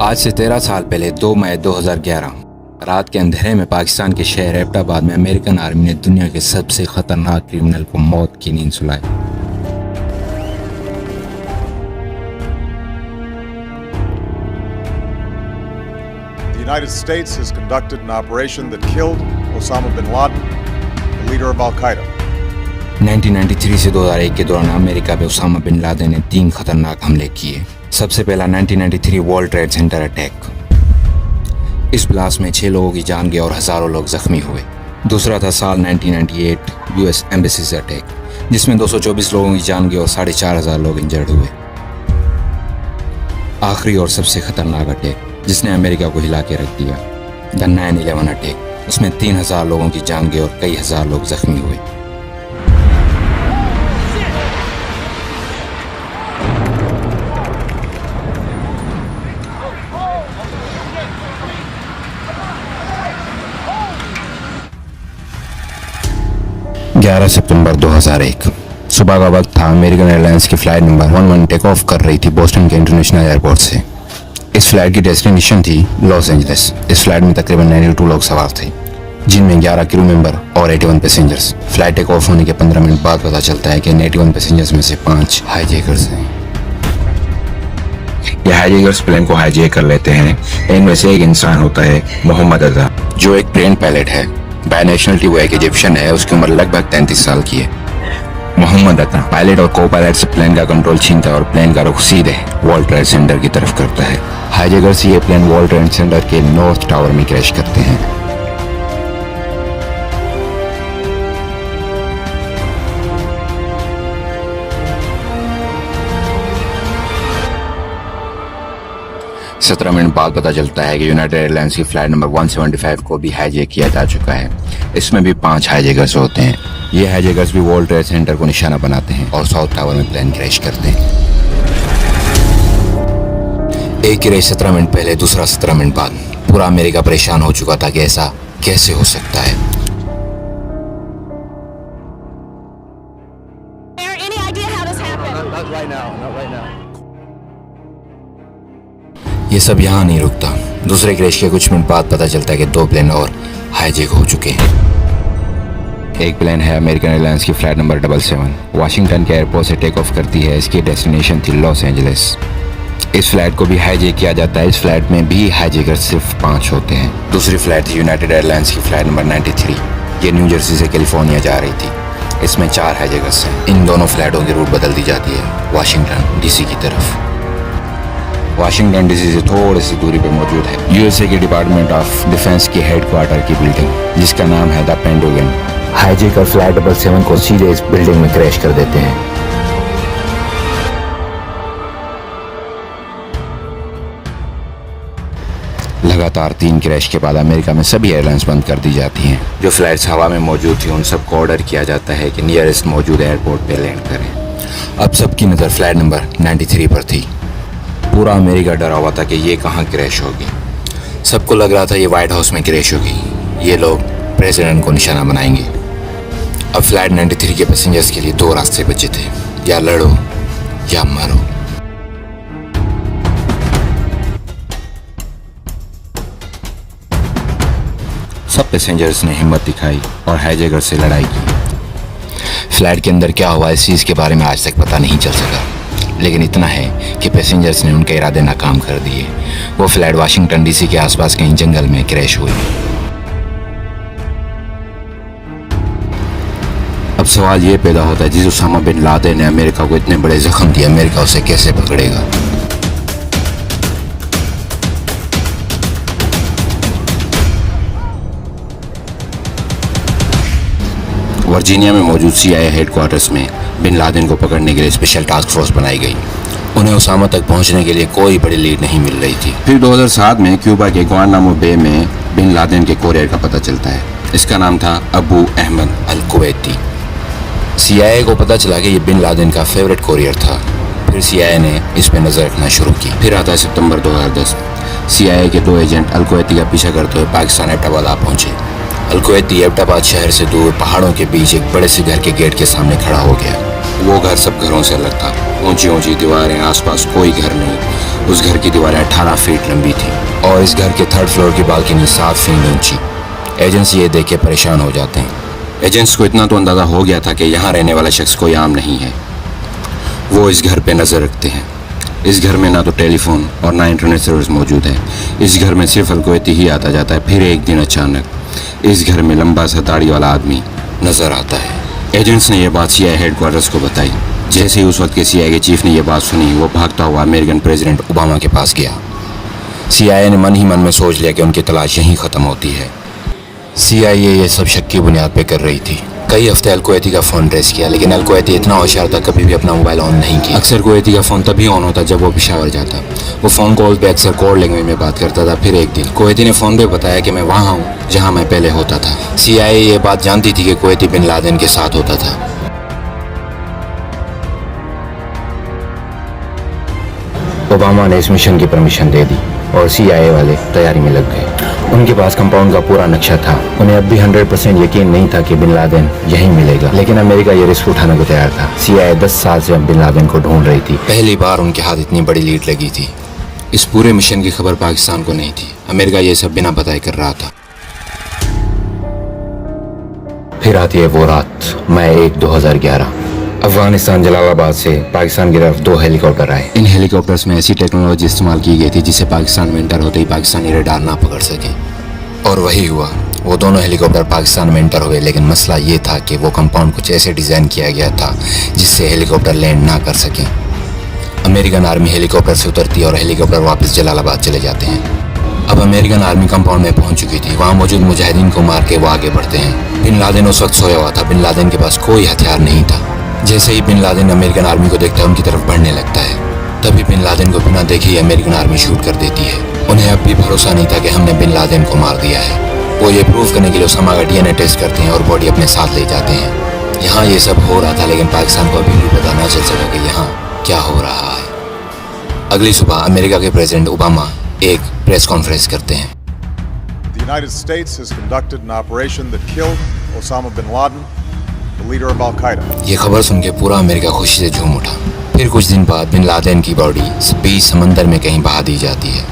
आज से 13 साल पहले 2 मई 2011 रात के अंधेरे में पाकिस्तान के शहर एबटाबाद में अमेरिकन आर्मी ने दुनिया के सबसे खतरनाक क्रिमिनल को मौत की नींद सुलाई। The United States has conducted an operation that killed Osama bin Laden, the leader of Al-Qaeda. 1993 से 2001 के दौरान अमेरिका पे उसामा बिन लादेन ने 3 खतरनाक हमले किए। सबसे पहला 1993 वर्ल्ड ट्रेड सेंटर अटैक। इस ब्लास्ट में 6 लोगों की जान गई और हजारों लोग जख्मी हुए। दूसरा था साल 1998 यूएस एम्बेसी से अटैक, जिसमें 224 लोगों की जान गई और 4,500 लोग इंजर्ड हुए। आखिरी और सबसे खतरनाक अटैक जिसने अमेरिका को हिला के रख दिया, द 9/11 अटैक। उसमें 3,000 लोगों की जान गई और कई हजार लोग जख्मी हुए। सितंबर 2001 सुबह का वक्त था। अमेरिकन एयरलाइंस की फ्लाइट नंबर 11 टेक ऑफ कर रही थी बोस्टन के इंटरनेशनल एयरपोर्ट से। इस फ्लाइट की डेस्टिनेशन थी लॉस एंजलिस। इस फ्लाइट में तकरीबन 92 लोग सवार थे, जिनमें 11 क्रू मेंबर और 81 पैसेंजर्स। फ्लाइट टेक ऑफ होने के 15 मिनट बाद पता चलता है कि 81 पैसेंजर्स में से 5 हाईजैकर्स हैं। ये हाईजैकर्स प्लेन को हाईजैक कर लेते हैं। इनमें से एक इंसान होता है मोहम्मद अता, जो एक प्लेन पायलट है। बाय नेशनलिटी वो एक इजिप्शियन है। उसकी उम्र लगभग 33 साल की है। मोहम्मद अता पायलट और को पायलट से प्लेन का कंट्रोल छीनता है और प्लेन का रुख सीधे वर्ल्ड ट्रेड सेंटर की तरफ करता है। हाईजैकर्स ये प्लेन वर्ल्ड ट्रेड सेंटर के नॉर्थ टावर में क्रैश करते हैं। सत्रह मिनट बाद पता चलता है कि यूनाइटेड एयरलाइंस की फ्लाइट नंबर 175 को भी हाईजैक किया जा चुका है। इसमें भी 5 हाईजैकर्स होते हैं। ये हाईजैकर्स भी वर्ल्ड ट्रेड सेंटर को निशाना बनाते हैं और साउथ टावर में प्लेन क्रैश करते हैं। एक क्रैश 17 मिनट पहले, दूसरा 17 मिनट बाद। पूरा अमेरिका परेशान हो चुका था कि ऐसा कैसे हो सकता है। ये सब यहाँ नहीं रुकता। दूसरे क्रैश के कुछ मिनट बाद पता चलता है कि 2 प्लेन और हाईजैक हो चुके हैं। एक प्लेन है अमेरिकन एयरलाइंस की फ्लाइट नंबर 77, वाशिंगटन के एयरपोर्ट से टेक ऑफ करती है। इसकी डेस्टिनेशन थी लॉस एंजलिस। इस फ्लाइट को भी हाईजैक किया जाता है। इस फ्लाइट में भी हाईजैकर सिर्फ 5 होते हैं। दूसरी फ्लाइट थी यूनाइटेड एयरलाइंस की फ्लाइट नंबर 93। ये न्यू जर्सी से कैलिफोर्निया जा रही थी। इसमें 4 हाईजैकर्स हैं। इन दोनों फ्लाइटों की रूट बदल दी जाती है वाशिंगटन डीसी की तरफ। वाशिंगटन डीसी से थोड़ी सी दूरी पर मौजूद है यूएसए के डिपार्टमेंट ऑफ डिफेंस के हेडक्वार्टर की बिल्डिंग, जिसका नाम है द पेंटागन। हाईजैकर फ्लाइट 77 को सीधे इस बिल्डिंग में क्रैश कर देते हैं। लगातार 3 क्रैश के बाद अमेरिका में सभी एयरलाइंस बंद कर दी जाती हैं। जो फ्लाइट्स हवा में मौजूद थी उन सबको ऑर्डर किया जाता है कि नियरेस्ट मौजूद एयरपोर्ट पे लैंड करें। अब सबकी नज़र फ्लाइट नंबर 93 पर थी। पूरा अमेरिका डरा हुआ था कि ये कहाँ क्रैश होगी। सबको लग रहा था ये व्हाइट हाउस में क्रैश होगी। ये लोग प्रेसिडेंट को निशाना बनाएंगे। अब फ्लाइट 93 के पैसेंजर्स के लिए 2 रास्ते बचे थे, या लड़ो या मरो। सब पैसेंजर्स ने हिम्मत दिखाई और हाईजैकर से लड़ाई की। फ्लाइट के अंदर क्या हुआ इस चीज़ के बारे में आज तक पता नहीं चल सका, लेकिन इतना है कि पैसेंजर्स ने उनके इरादे नाकाम कर दिए। वो फ्लाइट वाशिंगटन डीसी के आसपास कहीं जंगल में क्रैश हुई। अब सवाल ये पैदा होता है, जिस उसामा बिन लादेन ने अमेरिका को इतने बड़े जख्म दिए, अमेरिका उसे कैसे पकड़ेगा। वर्जीनिया में मौजूद CIA हेडक्वार्टर्स में बिन लादेन को पकड़ने के लिए स्पेशल टास्क फोर्स बनाई गई। उन्हें उसामा तक पहुंचने के लिए कोई बड़ी लीड नहीं मिल रही थी। फिर 2007 में क्यूबा के गुआंटानामो बे में बिन लादेन के कोरियर का पता चलता है। इसका नाम था अबू अहमद अल कुवैती। CIA को पता चला कि ये बिन लादेन का फेवरेट कोरियर था। फिर CIA ने इस पे नजर रखना शुरू की। फिर आता है सितंबर 2010। CIA के 2 एजेंट अल कुवैती का पीछा करते हुए पाकिस्तान एबटाबाद आ पहुंचे। अल कुवैती एबटाबाद शहर से दूर पहाड़ों के बीच एक बड़े से घर के गेट के सामने खड़ा हो गया। वो घर सब घरों से अलग था। ऊंची ऊंची दीवारें, आसपास कोई घर नहीं। उस घर की दीवारें 18 फीट लंबी थी और इस घर के थर्ड फ्लोर की बालकनी 7 फीट ऊंची। एजेंट्स ये देख के परेशान हो जाते हैं। एजेंट्स को इतना तो अंदाज़ा हो गया था कि यहाँ रहने वाला शख्स कोई आम नहीं है। वो इस घर पे नज़र रखते हैं। इस घर में ना तो टेलीफोन और ना इंटरनेट सर्विस मौजूद है। इस घर में सिर्फ अलकोयती ही आता जाता है। फिर एक दिन अचानक इस घर में लंबा सा दाढ़ी वाला आदमी नज़र आता है। एजेंट्स ने यह बात CIA हेडक्वार्टर्स को बताई। जैसे ही उस वक्त के CIA के चीफ ने यह बात सुनी, वो भागता हुआ अमेरिकन प्रेसिडेंट ओबामा के पास गया। CIA ने मन ही मन में सोच लिया कि उनकी तलाश यहीं ख़त्म होती है। CIA ये सब शक की बुनियाद पे कर रही थी। कई हफ्ते अल-कुवैती का फ़ोन ट्रेस किया, लेकिन अल-कुवैती इतना होशियार था, कभी भी अपना मोबाइल ऑन नहीं किया। अक्सर कुवैती का फ़ोन तभी ऑन होता जब वो पेशावर जाता। वो फ़ोन कॉल पे अक्सर कोड लैंग्वेज में बात करता था। फिर एक दिन कुवैती ने फ़ोन पे बताया कि मैं वहाँ हूँ जहाँ मैं पहले होता था। CIA ये बात जानती थी कि कुवैती बिन लादेन के साथ होता था। ओबामा ने इस मिशन की परमिशन दे दी और CIA वाले तैयारी में लग गए। उनके पास कंपाउंड का पूरा नक्शा था। उन्हें अब भी 100% यकीन नहीं था कि बिन लादेन यहीं मिलेगा, लेकिन अमेरिका ये रिस्क उठाने को तैयार था। CIA 10 साल से अब बिन लादेन को ढूंढ रही थी। पहली बार उनके हाथ इतनी बड़ी लीड लगी थी। इस पूरे मिशन की खबर पाकिस्तान को नहीं थी। अमेरिका ये सब बिना बताए कर रहा था। फिर आती है वो रात, मई 1, 2011। अफगानिस्तान जलालाबाद से पाकिस्तान की तरफ 2 हेलीकॉप्टर आए। इन हेलीकॉप्टर्स में ऐसी टेक्नोलॉजी इस्तेमाल की गई थी जिससे पाकिस्तान में एंटर होते ही पाकिस्तानी रडार ना पकड़ सके। और वही हुआ। वो दोनों हेलीकॉप्टर पाकिस्तान में एंटर हुए, लेकिन मसला ये था कि वो कंपाउंड कुछ ऐसे डिज़ाइन किया गया था जिससे हेलीकॉप्टर लैंड ना कर सकें। अमेरिकन आर्मी हेलीकॉप्टर से उतरती और हेलीकॉप्टर वापस जलालाबाद चले जाते हैं। अब अमेरिकन आर्मी कंपाउंड में पहुंच चुकी थी। वहाँ मौजूद मुजाहिदीन को मार के वो आगे बढ़ते हैं। बिन लादेन उस वक्त सोया हुआ था। बिन लादेन के पास कोई हथियार नहीं था। जैसे ही बिन लादेन अमेरिकन आर्मी को देखता है, उनकी तरफ बढ़ने लगता है। तभी बिन लादेन को बिना देखे ही अमेरिकन आर्मी शूट कर देती है। उन्हें अब भी भरोसा नहीं था कि हमने बिन लादेन को मार दिया है। वो ये प्रूव करने के लिए उसामा का DNA टेस्ट करते हैं और बॉडी अपने साथ ले जाते हैं। यहाँ ये सब हो रहा था, लेकिन पाकिस्तान को अभी भी पता ना चल सका कि यहाँ क्या हो रहा है। अगली सुबह अमेरिका के प्रेसिडेंट ओबामा एक प्रेस कॉन्फ्रेंस करते हैं। The United States has conducted an operation that killed Osama bin Laden, the leader of Al-Qaeda. ये खबर सुन के पूरा अमेरिका खुशी से झूम उठा। फिर कुछ दिन बाद बिन लादेन की बॉडी 20 समंदर में कहीं बहा दी जाती है।